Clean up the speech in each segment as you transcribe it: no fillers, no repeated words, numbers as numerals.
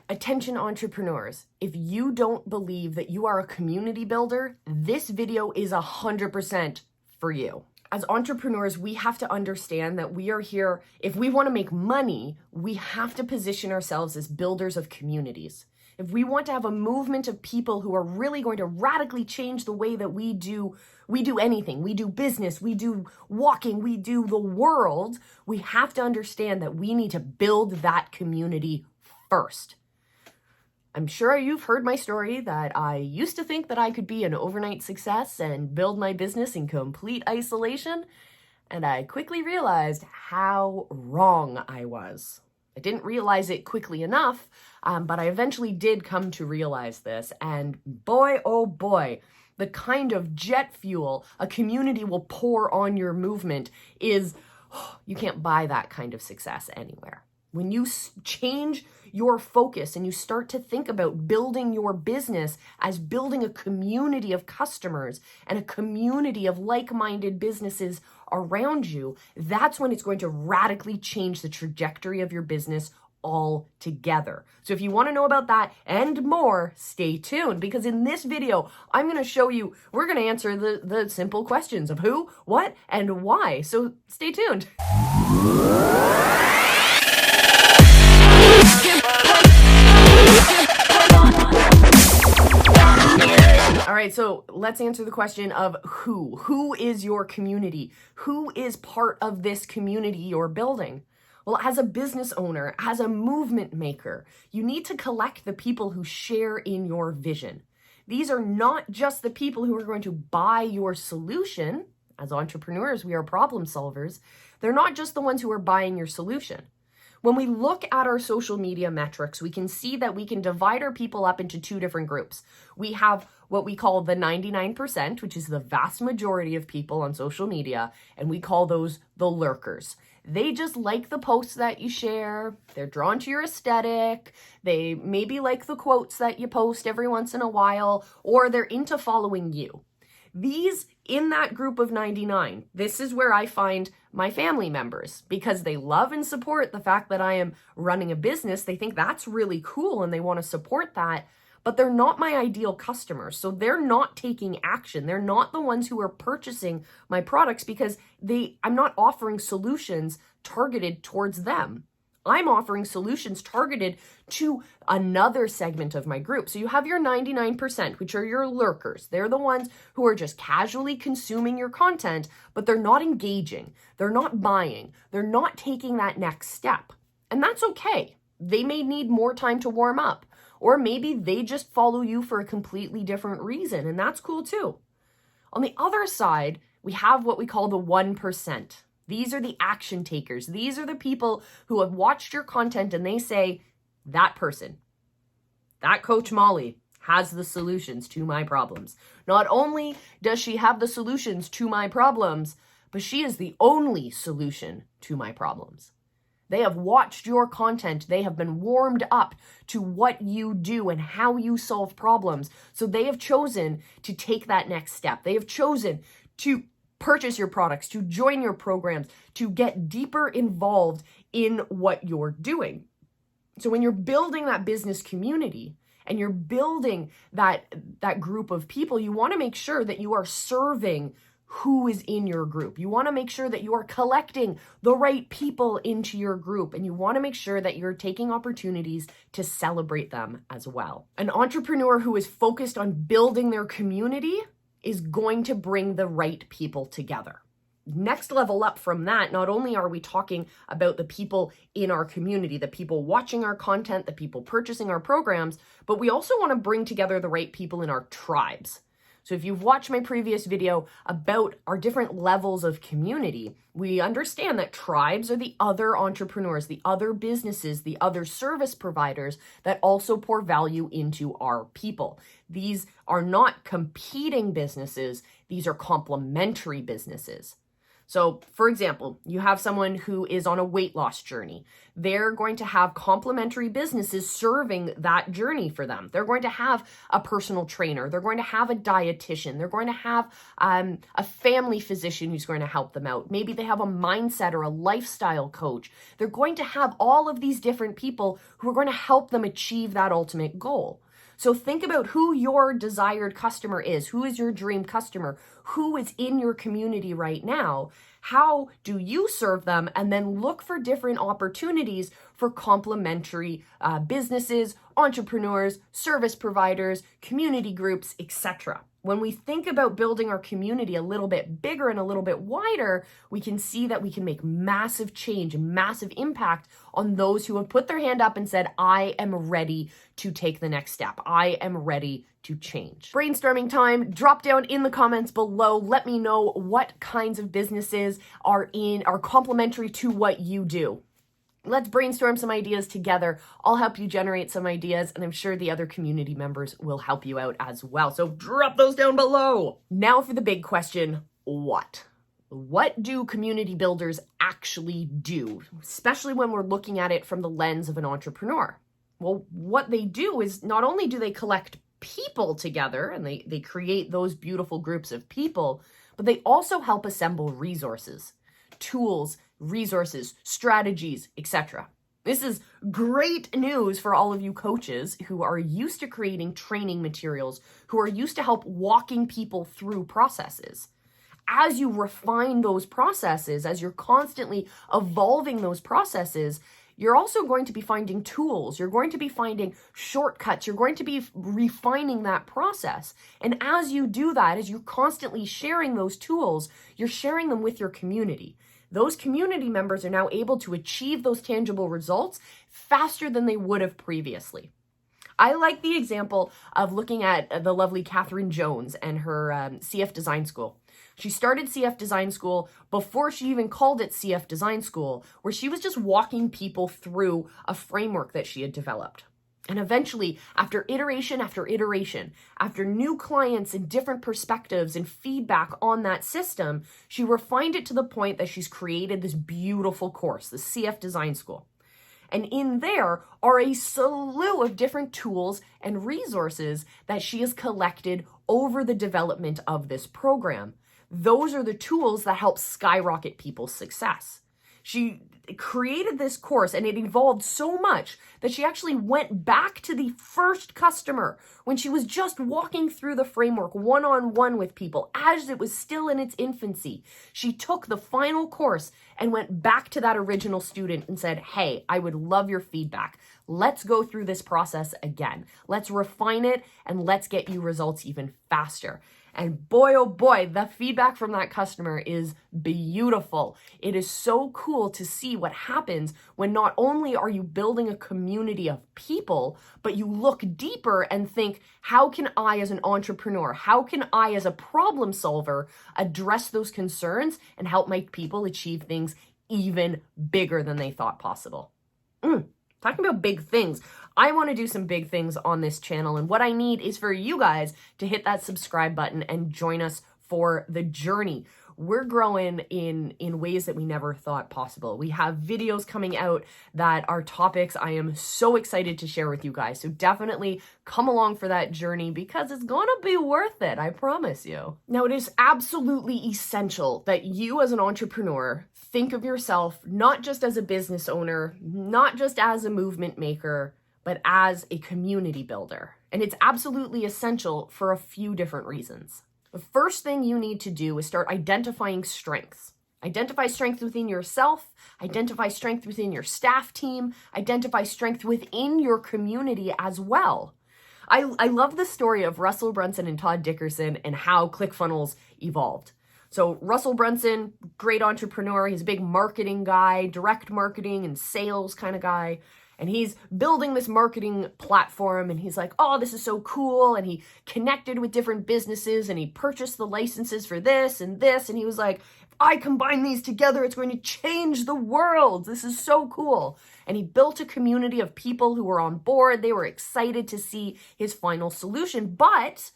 Attention entrepreneurs, if you don't believe that you are a community builder, this video is 100% for you. As entrepreneurs, we have to understand that we are here, if we want to make money, we have to position ourselves as builders of communities. If we want to have a movement of people who are really going to radically change the way that we do anything, we do business, we do walking, we do the world, we have to understand that we need to build that community first. I'm sure you've heard my story that I used to think that I could be an overnight success and build my business in complete isolation, and I quickly realized how wrong I was. I didn't realize it quickly enough, but I eventually did come to realize this, and boy, oh boy, the kind of jet fuel a community will pour on your movement is, you can't buy that kind of success anywhere. When you change your focus and you start to think about building your business as building a community of customers and a community of like-minded businesses around you, that's when it's going to radically change the trajectory of your business altogether. So if you want to know about that and more, stay tuned, because in this video, I'm going to show you, we're going to answer the simple questions of who, what, and why. So stay tuned. All right, so let's answer the question of who. Who is your community? Who is part of this community you're building? Well, as a business owner, as a movement maker, you need to collect the people who share in your vision. These are not just the people who are going to buy your solution. As entrepreneurs, we are problem solvers. They're not just the ones who are buying your solution. When we look at our social media metrics, we can see that we can divide our people up into two different groups. We have what we call the 99%, which is the vast majority of people on social media, and we call those the lurkers. They just like the posts that you share. They're drawn to your aesthetic. They maybe like the quotes that you post every once in a while, or they're into following you. These, in that group of 99, this is where I find my family members, because they love and support the fact that I am running a business. They think that's really cool and they want to support that, but they're not my ideal customers. So they're not taking action. They're not the ones who are purchasing my products because I'm not offering solutions targeted towards them. I'm offering solutions targeted to another segment of my group. So you have your 99%, which are your lurkers. They're the ones who are just casually consuming your content, but they're not engaging. They're not buying. They're not taking that next step. And that's okay. They may need more time to warm up, or maybe they just follow you for a completely different reason, and that's cool too. On the other side, we have what we call the 1%. These are the action takers. These are the people who have watched your content and they say, that person, that Coach Molly has the solutions to my problems. Not only does she have the solutions to my problems, but she is the only solution to my problems. They have watched your content. They have been warmed up to what you do and how you solve problems. So they have chosen to take that next step. They have chosen to purchase your products, to join your programs, to get deeper involved in what you're doing. So when you're building that business community and you're building that group of people, you want to make sure that you are serving who is in your group. You want to make sure that you are collecting the right people into your group, and you want to make sure that you're taking opportunities to celebrate them as well. An entrepreneur who is focused on building their community is going to bring the right people together. Next level up from that, not only are we talking about the people in our community, the people watching our content, the people purchasing our programs, but we also want to bring together the right people in our tribes. So if you've watched my previous video about our different levels of community, we understand that tribes are the other entrepreneurs, the other businesses, the other service providers that also pour value into our people. These are not competing businesses. These are complementary businesses. So, for example, you have someone who is on a weight loss journey. They're going to have complementary businesses serving that journey for them. They're going to have a personal trainer. They're going to have a dietitian. They're going to have a family physician who's going to help them out. Maybe they have a mindset or a lifestyle coach. They're going to have all of these different people who are going to help them achieve that ultimate goal. So think about who your desired customer is. Who is your dream customer? Who is in your community right now? How do you serve them? And then look for different opportunities for complementary businesses, entrepreneurs, service providers, community groups, etc. When we think about building our community a little bit bigger and a little bit wider, we can see that we can make massive change, massive impact on those who have put their hand up and said, I am ready to take the next step. I am ready to change. Brainstorming time. Drop down in the comments below. Let me know what kinds of businesses are complementary to what you do. Let's brainstorm some ideas together. I'll help you generate some ideas, and I'm sure the other community members will help you out as well. So drop those down below. Now for the big question, what? What do community builders actually do, especially when we're looking at it from the lens of an entrepreneur? Well, what they do is not only do they collect people together and they create those beautiful groups of people, but they also help assemble resources, tools, resources, strategies, etc. This is great news for all of you coaches who are used to creating training materials, who are used to help walking people through processes. As you refine those processes, as you're constantly evolving those processes, you're also going to be finding tools. You're going to be finding shortcuts. You're going to be refining that process. And as you do that, as you're constantly sharing those tools, you're sharing them with your community. Those community members are now able to achieve those tangible results faster than they would have previously. I like the example of looking at the lovely Catherine Jones and her CF Design School. She started CF Design School before she even called it CF Design School, where she was just walking people through a framework that she had developed. And eventually, after iteration after iteration, after new clients and different perspectives and feedback on that system, she refined it to the point that she's created this beautiful course, the CF Design School. And in there are a slew of different tools and resources that she has collected over the development of this program. Those are the tools that help skyrocket people's success. She created this course and it evolved so much that she actually went back to the first customer when she was just walking through the framework one-on-one with people as it was still in its infancy. She took the final course and went back to that original student and said, hey, I would love your feedback. Let's go through this process again. Let's refine it and let's get you results even faster. And boy, oh boy, the feedback from that customer is beautiful. It is so cool to see what happens when not only are you building a community of people, but you look deeper and think, how can I as an entrepreneur, how can I as a problem solver address those concerns and help make people achieve things even bigger than they thought possible? Talking about big things, I want to do some big things on this channel, and what I need is for you guys to hit that subscribe button and join us for the journey. We're growing in ways that we never thought possible. We have videos coming out that are topics I am so excited to share with you guys. So definitely come along for that journey because it's going to be worth it, I promise you. Now, it is absolutely essential that you as an entrepreneur think of yourself not just as a business owner, not just as a movement maker, but as a community builder. And it's absolutely essential for a few different reasons. The first thing you need to do is start identifying strengths. Identify strength within yourself, identify strength within your staff team, identify strength within your community as well. I love the story of Russell Brunson and Todd Dickerson and how ClickFunnels evolved. So Russell Brunson, great entrepreneur, he's a big marketing guy, direct marketing and sales kind of guy. And he's building this marketing platform and he's like, oh, this is so cool. And he connected with different businesses and he purchased the licenses for this and this. And he was like, if I combine these together, it's going to change the world. This is so cool. And he built a community of people who were on board. They were excited to see his final solution. But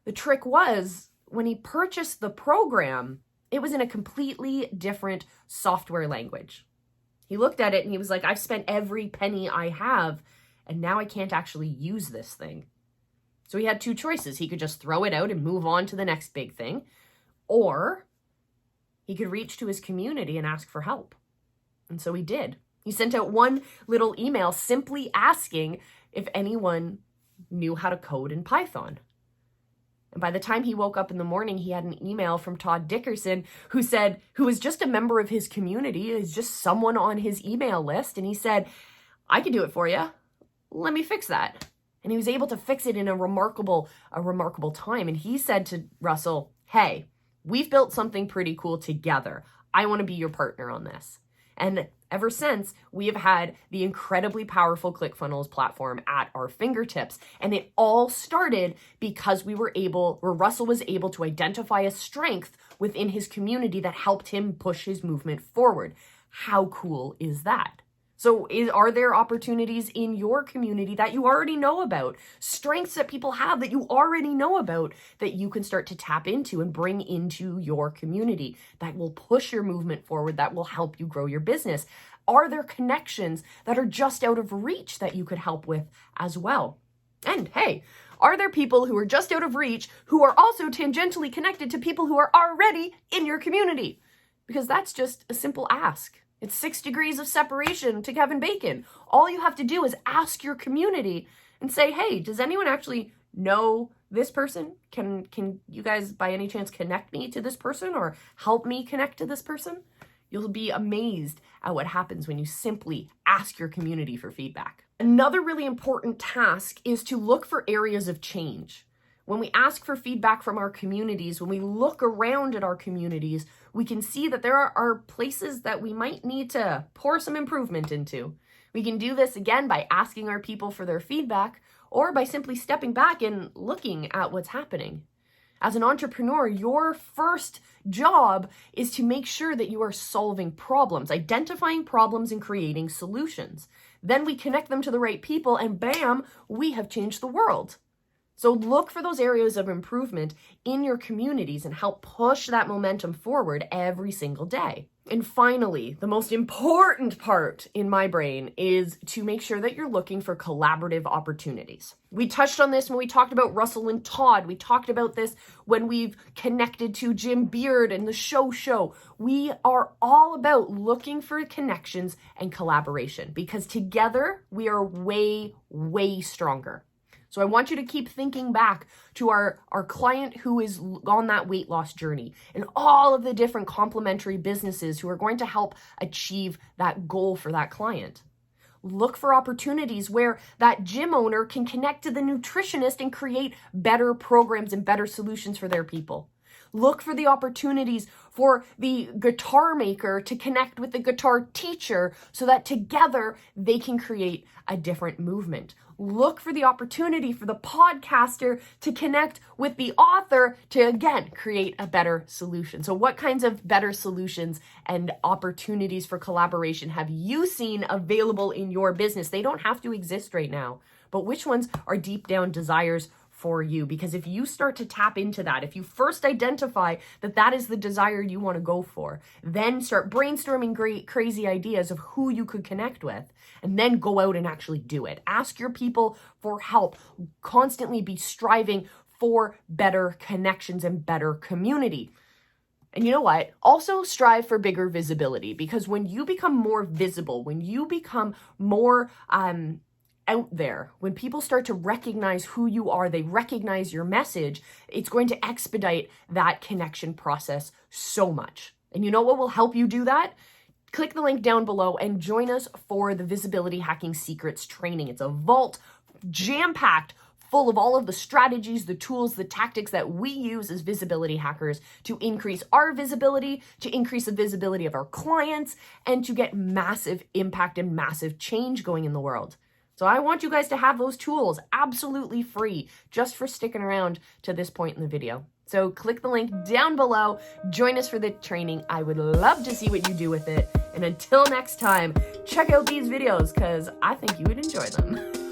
the trick was when he purchased the program, It was in a completely different software language. He looked at it and he was like, I've spent every penny I have, and now I can't actually use this thing. So he had two choices. He could just throw it out and move on to the next big thing, or he could reach to his community and ask for help. And so he did. He sent out one little email simply asking if anyone knew how to code in Python. And by the time he woke up in the morning, he had an email from Todd Dickerson who was just a member of his community, is just someone on his email list. And he said, I can do it for you. Let me fix that. And he was able to fix it in a remarkable time. And he said to Russell, hey, we've built something pretty cool together. I want to be your partner on this. And ever since, we have had the incredibly powerful ClickFunnels platform at our fingertips. And it all started because Russell was able to identify a strength within his community that helped him push his movement forward. How cool is that? So are there opportunities in your community that you already know about, strengths that people have that you already know about, that you can start to tap into and bring into your community that will push your movement forward, that will help you grow your business? Are there connections that are just out of reach that you could help with as well? And hey, are there people who are just out of reach who are also tangentially connected to people who are already in your community? Because that's just a simple ask. It's 6 degrees of separation to Kevin Bacon. All you have to do is ask your community and say, hey, does anyone actually know this person? Can you guys by any chance connect me to this person or help me connect to this person? You'll be amazed at what happens when you simply ask your community for feedback. Another really important task is to look for areas of change. When we ask for feedback from our communities, when we look around at our communities, we can see that there are places that we might need to pour some improvement into. We can do this again by asking our people for their feedback or by simply stepping back and looking at what's happening. As an entrepreneur, your first job is to make sure that you are solving problems, identifying problems and creating solutions. Then we connect them to the right people and bam, we have changed the world. So look for those areas of improvement in your communities and help push that momentum forward every single day. And finally, the most important part in my brain is to make sure that you're looking for collaborative opportunities. We touched on this when we talked about Russell and Todd. We talked about this when we've connected to Jim Beard and the show. We are all about looking for connections and collaboration because together we are way, way stronger. So I want you to keep thinking back to our client who is on that weight loss journey and all of the different complementary businesses who are going to help achieve that goal for that client. Look for opportunities where that gym owner can connect to the nutritionist and create better programs and better solutions for their people. Look for the opportunities for the guitar maker to connect with the guitar teacher so that together they can create a different movement. Look for the opportunity for the podcaster to connect with the author to, again, create a better solution. So what kinds of better solutions and opportunities for collaboration have you seen available in your business? They don't have to exist right now, but which ones are deep down desires for you? Because if you start to tap into that, if you first identify that that is the desire you want to go for, then start brainstorming great, crazy ideas of who you could connect with, and then go out and actually do it. Ask your people for help. Constantly be striving for better connections and better community. And you know what? Also strive for bigger visibility, because when you become more visible, when you become more out there, when people start to recognize who you are, they recognize your message, it's going to expedite that connection process so much. And you know what will help you do that? Click the link down below and join us for the Visibility Hacking Secrets training. It's a vault jam-packed full of all of the strategies, the tools, the tactics that we use as visibility hackers to increase our visibility, to increase the visibility of our clients, and to get massive impact and massive change going in the world. So I want you guys to have those tools absolutely free just for sticking around to this point in the video. So click the link down below, join us for the training. I would love to see what you do with it. And until next time, check out these videos because I think you would enjoy them.